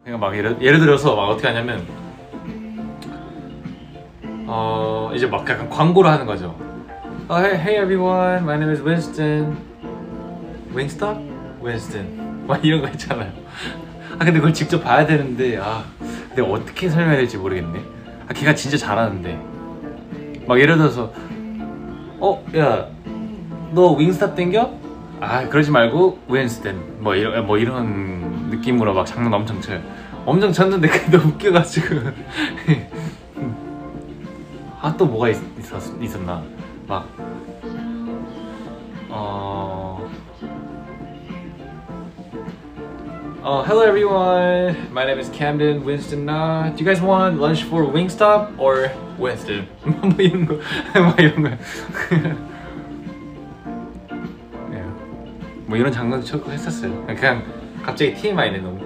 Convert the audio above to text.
그러니까 막 예를 들어서 막 어떻게 하냐면 이제 막 약간 광고를 하는 거죠. Hey everyone, my name is Winston. Wingstop? Winston. 막 이런 거 있잖아요. 근데 그걸 직접 봐야 되는데 내가 어떻게 설명해야 될지 모르겠네. 걔가 진짜 잘하는데 막 예를 들어서 야, 너 윙스탑 땡겨? 그러지 말고 윈스턴 뭐 이런 느낌으로 막 장난 엄청 쳐요. 엄청 쳤는데 그게 너무 웃겨가지고 또 뭐가 있었나 막 hello everyone, my name is Camden Winston. Do you guys want lunch for Wingstop or Winston? 뭐 이런 거, 막 이런 거. 뭐 이런 장난도 쳤고 했었어요. 그냥 갑자기 TMI네 너무.